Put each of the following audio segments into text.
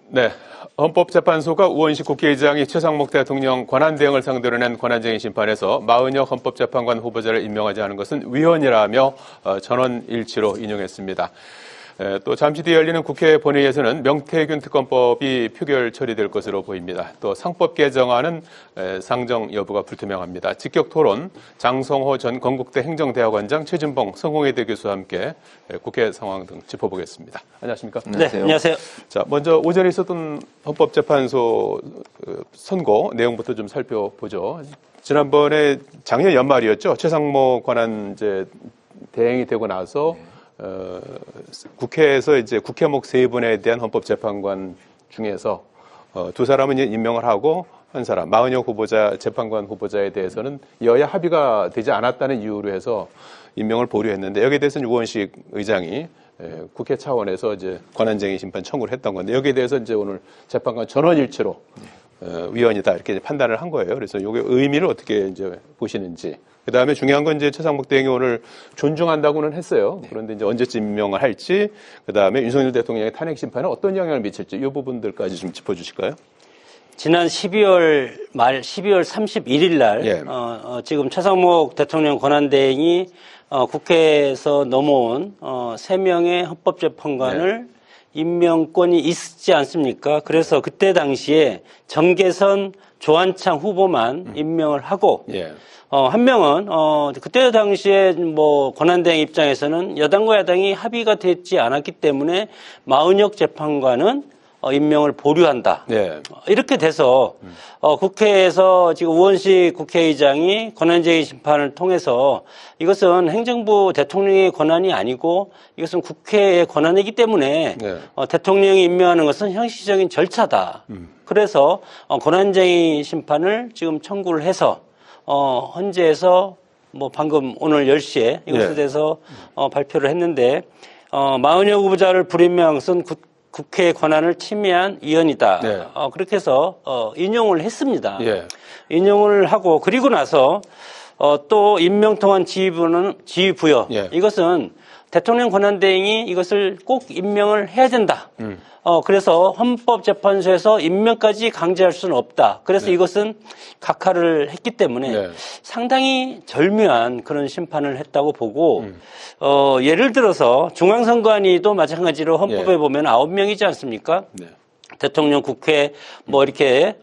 네. 헌법재판소가 우원식 국회의장이 최상목 대통령 권한대행을 상대로 낸 권한쟁의 심판에서 마은혁 헌법재판관 후보자를 임명하지 않은 것은 위헌이라며 전원일치로 인용했습니다. 또 잠시 뒤에 열리는 국회 본회의에서는 명태균 특검법이 표결 처리될 것으로 보입니다. 또 상법 개정안은 상정 여부가 불투명합니다. 직격 토론 장성호 전 건국대 행정대학원장, 최진봉 성공회대 교수와 함께 국회 상황 등 짚어보겠습니다. 안녕하십니까? 네, 안녕하세요. 자, 먼저 오전에 있었던 헌법재판소 선고 내용부터 좀 살펴보죠. 지난번에 작년 연말이었죠. 최상목 권한 대행이 되고 나서 국회에서 이제 국회목 3분에 대한 헌법재판관 중에서 두 사람은 임명을 하고 한 사람, 마은혁 후보자, 재판관 후보자에 대해서는 여야 합의가 되지 않았다는 이유로 해서 임명을 보류했는데 여기에 대해서는 우원식 의장이 국회 차원에서 이제 권한쟁의 심판 청구를 했던 건데 여기에 대해서 이제 오늘 재판관 전원일치로 위헌이다 이렇게 판단을 한 거예요. 그래서 요게 의미를 어떻게 이제 보시는지. 그 다음에 중요한 건 이제 최상목 대행이 오늘 존중한다고는 했어요. 그런데 이제 언제쯤 임명을 할지, 그 다음에 윤석열 대통령의 탄핵 심판에 어떤 영향을 미칠지 이 부분들까지 좀 짚어주실까요? 지난 12월 말 12월 31일 날 지금 최상목 대통령 권한대행이 국회에서 넘어온 3명의 헌법재판관을 임명권이 있지 않습니까? 그래서 그때 당시에 정계선 조한창 후보만 임명을 하고 한 명은 그때 당시에 뭐 권한대행 입장에서는 여당과 야당이 합의가 되지 않았기 때문에 마은혁 재판관은 임명을 보류한다. 이렇게 돼서 국회에서 지금 우원식 국회의장이 권한쟁의 심판을 통해서 이것은 행정부 대통령의 권한이 아니고 이것은 국회의 권한이기 때문에 대통령이 임명하는 것은 형식적인 절차다. 그래서 권한쟁의 심판을 지금 청구를 해서 헌재에서 뭐 방금 오늘 10시에 이것에 대해서 발표를 했는데 마은혁 후보자를 불임명한 것은 국회의 권한을 침해한 위헌이다. 그렇게 해서 인용을 했습니다. 인용을 하고 그리고 나서 또 임명 통한 지휘 부여 이것은 대통령 권한대행이 이것을 꼭 임명을 해야 된다. 그래서 헌법재판소에서 임명까지 강제할 수는 없다. 그래서 이것은 각하를 했기 때문에 상당히 절묘한 그런 심판을 했다고 보고 예를 들어서 중앙선관위도 마찬가지로 헌법에 보면 9명이지 않습니까? 대통령, 국회 뭐 이렇게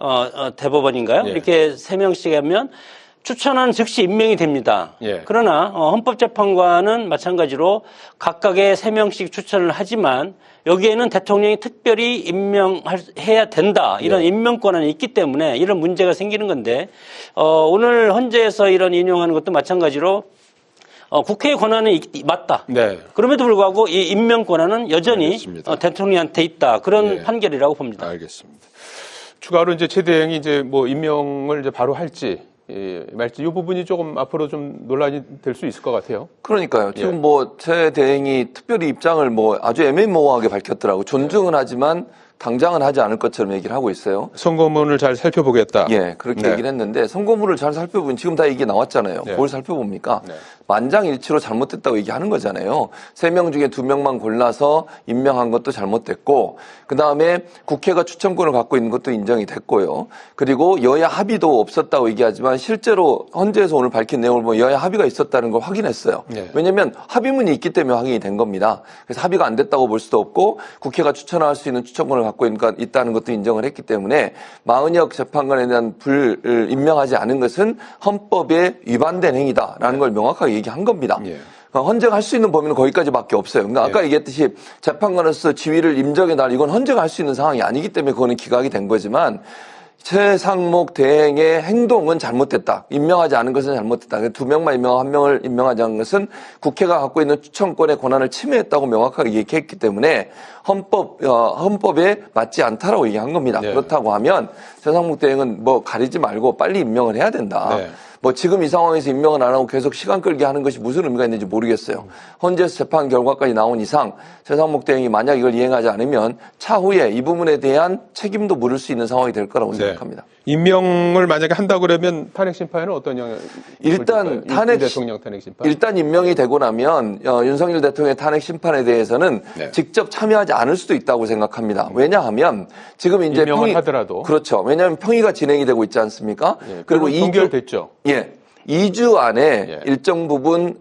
대법원인가요? 이렇게 3명씩 하면 추천하는 즉시 임명이 됩니다. 그러나 헌법재판관은 마찬가지로 각각의 3명씩 추천을 하지만 여기에는 대통령이 특별히 임명해야 된다. 이런 임명 권한이 있기 때문에 이런 문제가 생기는 건데 오늘 헌재에서 이런 인용하는 것도 마찬가지로 국회의 권한은 맞다. 그럼에도 불구하고 이 임명 권한은 여전히 대통령한테 있다. 그런 판결이라고 봅니다. 알겠습니다. 추가로 이제 최 대행이 이제 뭐 임명을 이제 바로 할지 말지 이 부분이 조금 앞으로 좀 논란이 될 수 있을 것 같아요. 그러니까요. 지금 뭐 최 대행이 특별히 입장을 뭐 아주 애매모호하게 밝혔더라고. 존중은 하지만 당장은 하지 않을 것처럼 얘기를 하고 있어요. 선거문을 잘 살펴보겠다. 그렇게 얘기를 했는데 선거문을 잘 살펴보면 지금 다 이게 나왔잖아요. 뭘 살펴봅니까? 만장일치로 잘못됐다고 얘기하는 거잖아요. 3명 중에 2명만 골라서 임명한 것도 잘못됐고 그다음에 국회가 추천권을 갖고 있는 것도 인정이 됐고요. 그리고 여야 합의도 없었다고 얘기하지만 실제로 헌재에서 오늘 밝힌 내용을 보면 여야 합의가 있었다는 걸 확인했어요. 왜냐하면 합의문이 있기 때문에 확인이 된 겁니다. 그래서 합의가 안 됐다고 볼 수도 없고 국회가 추천할 수 있는 추천권을 갖고 있다는 것도 인정을 했기 때문에 마은혁 재판관에 대한 임명하지 않은 것은 헌법에 위반된 행위다라는 걸 명확하게 얘기한 겁니다. 헌재가 할 수 있는 범위는 거기까지밖에 없어요. 그러니까 아까 얘기했듯이 재판관으로서 지위를 임정해 달 이건 헌재가 할 수 있는 상황이 아니기 때문에 그거는 기각이 된 거지만 최상목 대행의 행동은 잘못됐다. 임명하지 않은 것은 잘못됐다. 2명만 임명하고 1명을 임명하지 않은 것은 국회가 갖고 있는 추천권의 권한을 침해했다고 명확하게 얘기했기 때문에 헌법에 맞지 않다라고 얘기한 겁니다. 그렇다고 하면 최상목 대행은 뭐 가리지 말고 빨리 임명을 해야 된다. 뭐 지금 이 상황에서 임명을 안 하고 계속 시간 끌게 하는 것이 무슨 의미가 있는지 모르겠어요. 헌재에서 재판 결과까지 나온 이상 최상목 대행이 만약 이걸 이행하지 않으면 차후에 이 부분에 대한 책임도 물을 수 있는 상황이 될 거라고 생각합니다. 임명을 만약에 한다고 그러면 탄핵 심판에는 어떤 영향을 일단 대통령 탄핵 심판? 일단 임명이 되고 나면 윤석열 대통령의 탄핵 심판에 대해서는 직접 참여하지 않을 수도 있다고 생각합니다. 왜냐하면 지금 이제 임명을 하더라도 그렇죠. 왜냐하면 평의가 진행이 되고 있지 않습니까? 그리고 동결됐죠. 2주 안에 일정 부분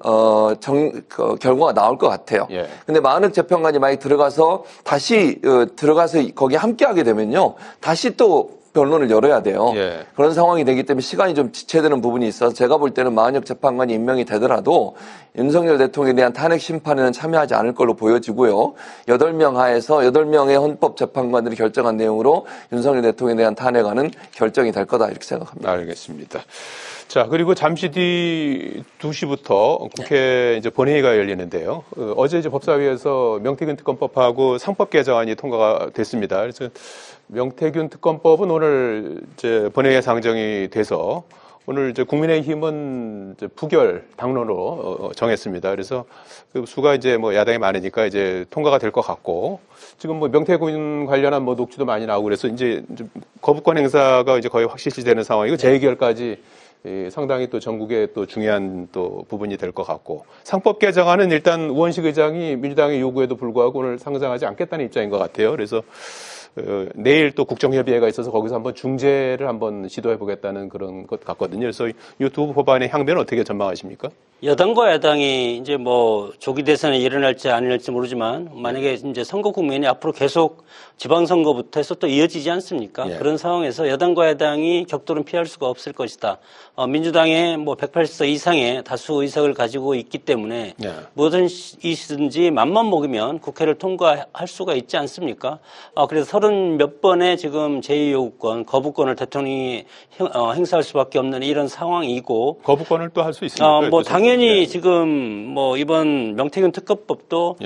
결과가 나올 것 같아요. 근데 마은혁 재판관이 만약 들어가서 다시 들어가서 거기에 함께하게 되면요, 다시 또 변론을 열어야 돼요. 그런 상황이 되기 때문에 시간이 좀 지체되는 부분이 있어서 제가 볼 때는 마은혁 재판관이 임명이 되더라도 윤석열 대통령에 대한 탄핵 심판에는 참여하지 않을 걸로 보여지고요. 8명 하에서 8명의 헌법재판관들이 결정한 내용으로 윤석열 대통령에 대한 탄핵안은 결정이 될 거다 이렇게 생각합니다. 알겠습니다. 자, 그리고 잠시 뒤 2시부터 국회 이제 본회의가 열리는데요. 어제 이제 법사위에서 명태균 특검법하고 상법 개정안이 통과가 됐습니다. 그래서 명태균 특검법은 오늘 이제 본회의에 상정이 돼서 오늘 이제 국민의힘은 이제 부결 당론으로 정했습니다. 그래서 그 수가 이제 뭐 야당이 많으니까 이제 통과가 될 것 같고, 지금 뭐 명태균 관련한 뭐 녹취도 많이 나오고 그래서 이제 거부권 행사가 이제 거의 확실시되는 상황이고 재의결까지 상당히 또 전국에 또 중요한 또 부분이 될 것 같고, 상법 개정안은 일단 우원식 의장이 민주당의 요구에도 불구하고 오늘 상정하지 않겠다는 입장인 것 같아요. 그래서 내일 또 국정협의회가 있어서 거기서 한번 중재를 한번 시도해 보겠다는 그런 것 같거든요. 그래서 이 두 법안의 향배는 어떻게 전망하십니까? 여당과 야당이 이제 뭐 조기 대선이 일어날지 아닐지 모르지만 만약에 이제 선거 국면이 앞으로 계속 지방선거부터 해서 또 이어지지 않습니까? 그런 상황에서 여당과 야당이 격돌은 피할 수가 없을 것이다. 민주당의 뭐 180석 이상의 다수 의석을 가지고 있기 때문에 무엇이든지 맘만 먹으면 국회를 통과할 수가 있지 않습니까? 그래서 30몇 번의 지금 제2요구권, 거부권을 대통령이 행사할 수밖에 없는 이런 상황이고, 거부권을 또 할 수 있습니까? 뭐 당연히 지금 뭐 이번 명태균 특검법도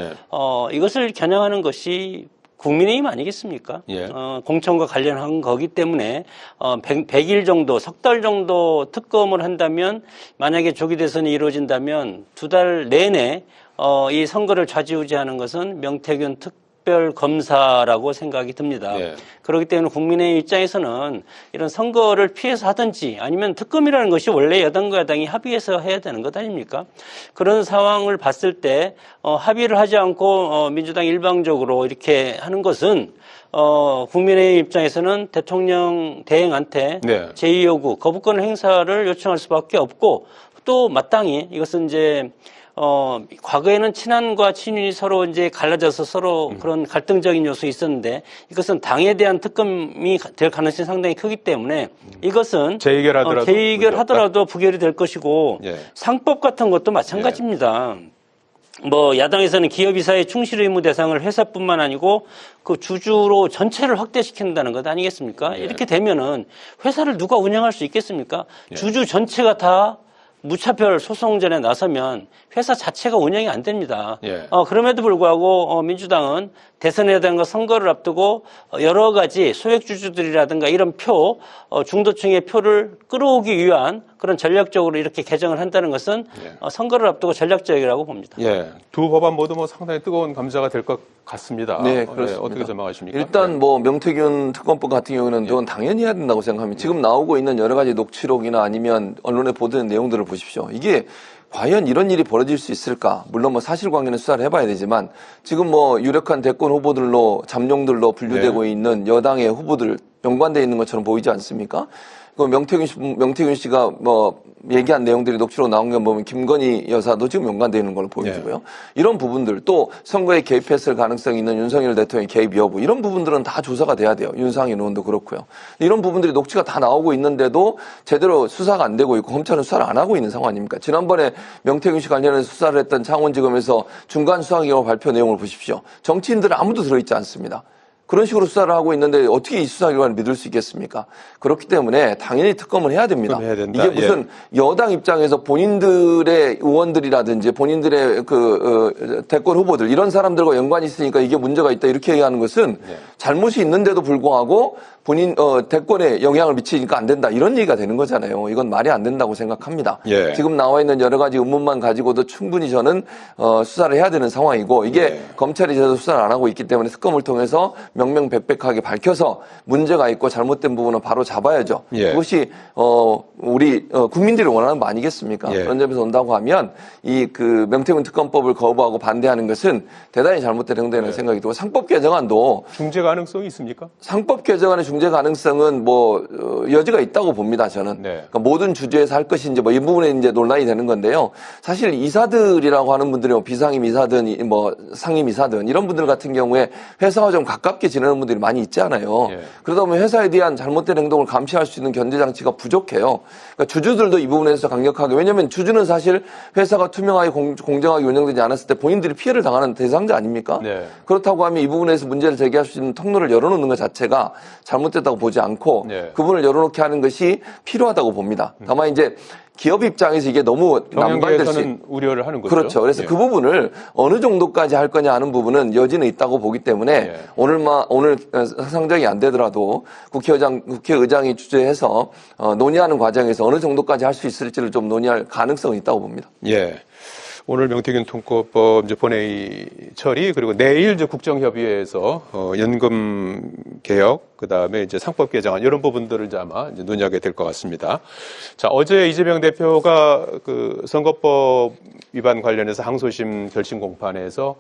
이것을 겨냥하는 것이 국민의힘 아니겠습니까? 공천과 관련한 거기 때문에 100일 정도, 석 달 정도 특검을 한다면, 만약에 조기 대선이 이루어진다면 2달 내내 이 선거를 좌지우지하는 것은 명태균 특별검사라고 생각이 듭니다. 그렇기 때문에 국민의 입장에서는 이런 선거를 피해서 하든지 아니면 특검이라는 것이 원래 여당과 야당이 합의해서 해야 되는 것 아닙니까? 그런 상황을 봤을 때 합의를 하지 않고 민주당이 일방적으로 이렇게 하는 것은 국민의 입장에서는 대통령 대행한테 제2요구, 거부권 행사를 요청할 수밖에 없고, 또 마땅히 이것은 이제 과거에는 친한과 친윤이 서로 이제 갈라져서 서로 그런 갈등적인 요소 있었는데, 이것은 당에 대한 특검이 될 가능성이 상당히 크기 때문에 이것은 재의결하더라도 부결이 될 것이고, 상법 같은 것도 마찬가지입니다. 뭐 야당에서는 기업이사의 충실 의무 대상을 회사뿐만 아니고 그 주주로 전체를 확대시킨다는 것 아니겠습니까? 이렇게 되면은 회사를 누가 운영할 수 있겠습니까? 주주 전체가 다 무차별 소송전에 나서면 회사 자체가 운영이 안 됩니다. 그럼에도 불구하고 민주당은 대선이라든가 선거를 앞두고 여러 가지 소액주주들이라든가 이런 표, 중도층의 표를 끌어오기 위한 그런 전략적으로 이렇게 개정을 한다는 것은 선거를 앞두고 전략적이라고 봅니다. 두 법안 모두 뭐 상당히 뜨거운 감자가 될 것 같습니다. 그렇습니다. 어떻게 전망하십니까? 일단 뭐 명태균 특검법 같은 경우는 이건 당연히 해야 된다고 생각합니다. 지금 나오고 있는 여러 가지 녹취록이나 아니면 언론에 보도된 내용들을 보십시오. 이게 과연 이런 일이 벌어질 수 있을까? 물론 뭐 사실관계는 수사를 해봐야 되지만, 지금 뭐 유력한 대권 후보들로, 잠룡들로 분류되고 있는 여당의 후보들 연관되어 있는 것처럼 보이지 않습니까? 그 명태균 씨가 뭐 얘기한 내용들이 녹취록 나온 거 보면 김건희 여사도 지금 연관되어 있는 걸로 보여지고요. 이런 부분들, 또 선거에 개입했을 가능성이 있는 윤석열 대통령의 개입 여부, 이런 부분들은 다 조사가 돼야 돼요. 윤상현 의원도 그렇고요. 이런 부분들이 녹취가 다 나오고 있는데도 제대로 수사가 안 되고 있고 검찰은 수사를 안 하고 있는 상황 아닙니까? 지난번에 명태균 씨 관련해서 수사를 했던 창원지검에서 중간 수사 결과 발표 내용을 보십시오. 정치인들은 아무도 들어있지 않습니다. 그런 식으로 수사를 하고 있는데 어떻게 이 수사 결과를 믿을 수 있겠습니까? 그렇기 때문에 당연히 특검을 해야 됩니다. 해야 된다. 이게 무슨 여당 입장에서 본인들의 의원들이라든지 본인들의 대권 후보들 이런 사람들과 연관이 있으니까 이게 문제가 있다 이렇게 얘기하는 것은 잘못이 있는데도 불구하고 본인 대권에 영향을 미치니까 안 된다 이런 얘기가 되는 거잖아요. 이건 말이 안 된다고 생각합니다. 예. 지금 나와 있는 여러 가지 의문만 가지고도 충분히 저는 수사를 해야 되는 상황이고 이게 검찰이 제대로 수사를 안 하고 있기 때문에 특검을 통해서 명명백백하게 밝혀서 문제가 있고 잘못된 부분은 바로 잡아야죠. 그것이 우리 국민들이 원하는 거 아니겠습니까? 그런 점에서 온다고 하면 이 그 명태균 특검법을 거부하고 반대하는 것은 대단히 잘못된 행동이라는 생각이 들고 상법 개정안도 중재 가능성이 있습니까? 상법 개정안의 중재 가능성은 여지가 있다고 봅니다. 저는 그러니까 모든 주제에서 할 것인지 이 부분에 이제 논란이 되는 건데요. 사실 이사들이라고 하는 분들이 비상임 이사든 상임 이사든 이런 분들 같은 경우에 회사와 좀 가깝게 지내는 분들이 많이 있잖아요. 그러다 보면 회사에 대한 잘못된 행동을 감시할 수 있는 견제 장치가 부족해요. 그러니까 주주들도 이 부분에서 강력하게 왜냐하면 주주는 사실 회사가 투명하게 공정하게 운영되지 않았을 때 본인들이 피해를 당하는 대상자 아닙니까? 그렇다고 하면 이 부분에서 문제를 제기할 수 있는 통로를 열어놓는 것 자체가 잘못됐다고 보지 않고 그분을 열어놓게 하는 것이 필요하다고 봅니다. 다만 이제 기업 입장에서 이게 너무 남발될 수 있는 우려를 하는 거죠. 그렇죠. 그래서 그 부분을 어느 정도까지 할 거냐 하는 부분은 여지는 있다고 보기 때문에 오늘 상정이 안 되더라도 국회의장이 주재해서 논의하는 과정에서 어느 정도까지 할 수 있을지를 좀 논의할 가능성은 있다고 봅니다. 예. 오늘 명태균 통과법 본회의 처리 그리고 내일 이제 국정협의회에서 연금 개혁 그다음에 이제 상법 개정안 이런 부분들을 이제 아마 이제 논의하게 될 것 같습니다. 자, 어제 이재명 대표가 그 선거법 위반 관련해서 항소심 결심 공판에서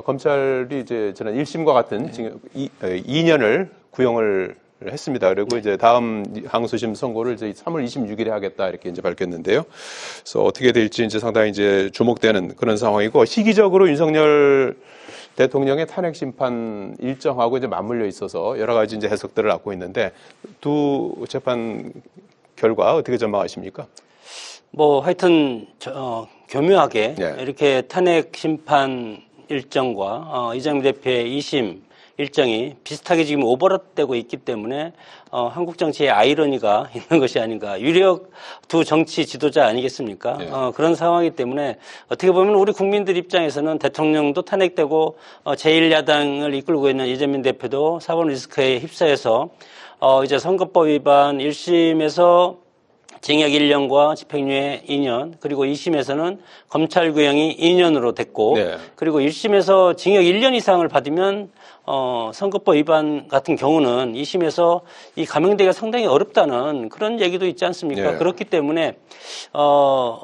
검찰이 이제 저는 1심과 같은 2년을 구형을 했습니다. 그리고 이제 다음 항소심 선고를 이제 3월 26일에 하겠다 이렇게 이제 밝혔는데요. 그래서 어떻게 될지 이제 상당히 이제 주목되는 그런 상황이고 시기적으로 윤석열 대통령의 탄핵 심판 일정하고 이제 맞물려 있어서 여러 가지 이제 해석들을 갖고 있는데 두 재판 결과 어떻게 전망하십니까? 하여튼 교묘하게 이렇게 탄핵 심판 일정과 이재명 대표의 2심 일정이 비슷하게 지금 오버랩되고 있기 때문에 한국 정치의 아이러니가 있는 것이 아닌가. 유력 두 정치 지도자 아니겠습니까? 그런 상황이기 때문에 어떻게 보면 우리 국민들 입장에서는 대통령도 탄핵되고 제1야당을 이끌고 있는 이재명 대표도 사법 리스크에 휩싸여서 이제 선거법 위반 1심에서 징역 1년과 집행유예 2년, 그리고 2심에서는 검찰 구형이 2년으로 됐고, 그리고 1심에서 징역 1년 이상을 받으면 선거법 위반 같은 경우는 2심에서 이 감형되기가 상당히 어렵다는 그런 얘기도 있지 않습니까? 그렇기 때문에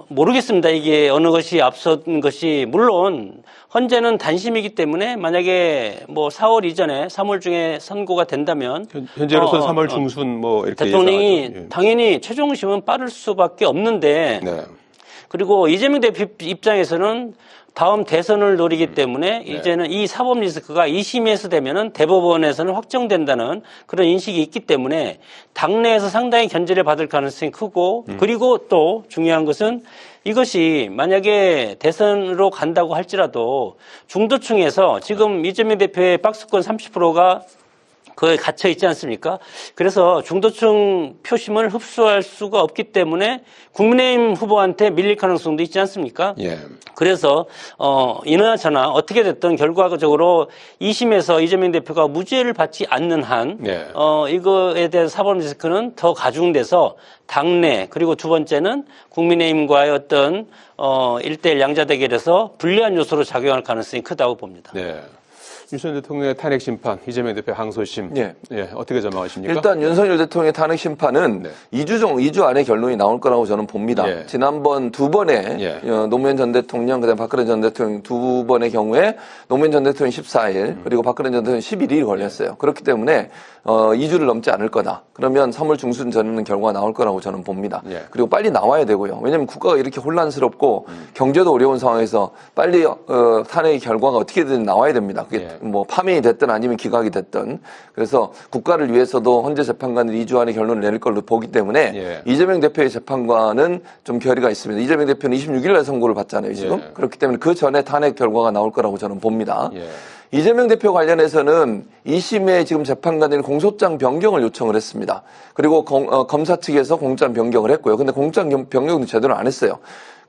모르겠습니다. 이게 어느 것이 앞선 것이 물론 헌재는 단심이기 때문에 만약에 4월 이전에 3월 중에 선고가 된다면 현재로서는 3월 중순 이렇게 대통령이 예상하죠. 당연히 최종심은 빠를 수밖에 없는데 그리고 이재명 대표 입장에서는 다음 대선을 노리기 때문에 이제는 이 사법 리스크가 2심에서 되면은 대법원에서는 확정된다는 그런 인식이 있기 때문에 당내에서 상당히 견제를 받을 가능성이 크고 그리고 또 중요한 것은 이것이 만약에 대선으로 간다고 할지라도 중도층에서 지금 이재명 대표의 박스권 30%가 그에 갇혀 있지 않습니까? 그래서 중도층 표심을 흡수할 수가 없기 때문에 국민의힘 후보한테 밀릴 가능성도 있지 않습니까? 그래서 이나 저나 어떻게 됐든 결과적으로 2심에서 이재명 대표가 무죄를 받지 않는 한 이거에 대한 사법 리스크는 더 가중돼서 당내 그리고 두 번째는 국민의힘과의 어떤 1대1 양자 대결에서 불리한 요소로 작용할 가능성이 크다고 봅니다. 윤석열 대통령의 탄핵 심판, 이재명 대표 항소심, 어떻게 전망하십니까? 일단 윤석열 대통령의 탄핵 심판은 2주 안에 결론이 나올 거라고 저는 봅니다. 지난번 두 번의 노무현 전 대통령, 그다음에 박근혜 전 대통령 두 번의 경우에 노무현 전 대통령 14일, 그리고 박근혜 전 대통령 11일이 걸렸어요. 그렇기 때문에 2주를 넘지 않을 거다. 그러면 3월 중순 전에는 결과가 나올 거라고 저는 봅니다. 그리고 빨리 나와야 되고요. 왜냐하면 국가가 이렇게 혼란스럽고 경제도 어려운 상황에서 빨리 탄핵의 결과가 어떻게든 나와야 됩니다. 그게 파면이 됐든 아니면 기각이 됐든. 그래서 국가를 위해서도 헌재 재판관은 2주 안에 결론을 내릴 걸로 보기 때문에 이재명 대표의 재판관은 좀 결의가 있습니다. 이재명 대표는 26일 날 선고를 받잖아요, 지금. 그렇기 때문에 그 전에 탄핵 결과가 나올 거라고 저는 봅니다. 이재명 대표 관련해서는 2심에 지금 재판관들이 공소장 변경을 요청을 했습니다. 그리고 검사 측에서 공소장 변경을 했고요. 근데 공소장 변경도 제대로 안 했어요.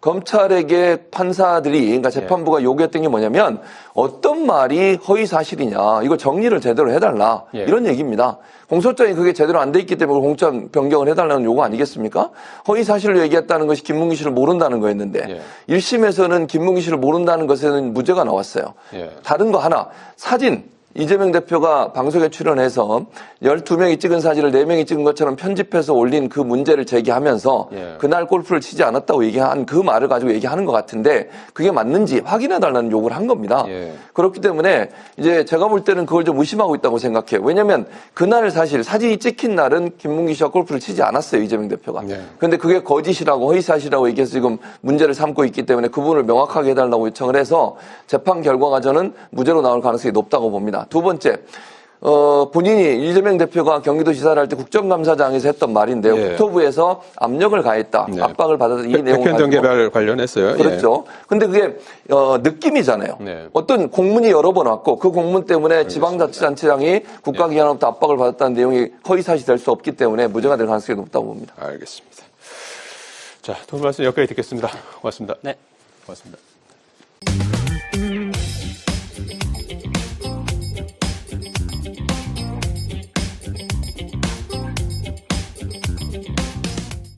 검찰에게 판사들이, 그러니까 재판부가 요구했던 게 뭐냐면 어떤 말이 허위 사실이냐, 이거 정리를 제대로 해달라, 이런 얘기입니다. 공소장이 그게 제대로 안 돼 있기 때문에 공소장 변경을 해달라는 요구 아니겠습니까? 허위 사실로 얘기했다는 것이 김문기 씨를 모른다는 거였는데 1심에서는 김문기 씨를 모른다는 것에는 무죄가 나왔어요. 다른 거 하나, 사진. 이재명 대표가 방송에 출연해서 12명이 찍은 사진을 4명이 찍은 것처럼 편집해서 올린 그 문제를 제기하면서 그날 골프를 치지 않았다고 얘기한 그 말을 가지고 얘기하는 것 같은데 그게 맞는지 확인해달라는 요구를 한 겁니다. 그렇기 때문에 이제 제가 볼 때는 그걸 좀 의심하고 있다고 생각해요. 왜냐하면 그날 사실 사진이 찍힌 날은 김문기 씨가 골프를 치지 않았어요. 이재명 대표가. 그런데 그게 거짓이라고 허위사실이라고 얘기해서 지금 문제를 삼고 있기 때문에 그 부분을 명확하게 해달라고 요청을 해서 재판 결과가 저는 무죄로 나올 가능성이 높다고 봅니다. 두 번째, 본인이 이재명 대표가 경기도지사를 할 때 국정감사장에서 했던 말인데요. 국토부에서 압력을 가했다, 압박을 받았다, 이 내용을 백현동 개발 관련했어요. 그렇죠. 근데 그게 느낌이잖아요. 어떤 공문이 여러 번 왔고 그 공문 때문에 지방자치단체장이 국가기관으로부터 압박을 받았다는 내용이 허위사실이 될 수 없기 때문에 무죄가 될 가능성이 높다고 봅니다. 알겠습니다. 자, 두 분 말씀 여기까지 듣겠습니다. 고맙습니다. 네. 고맙습니다.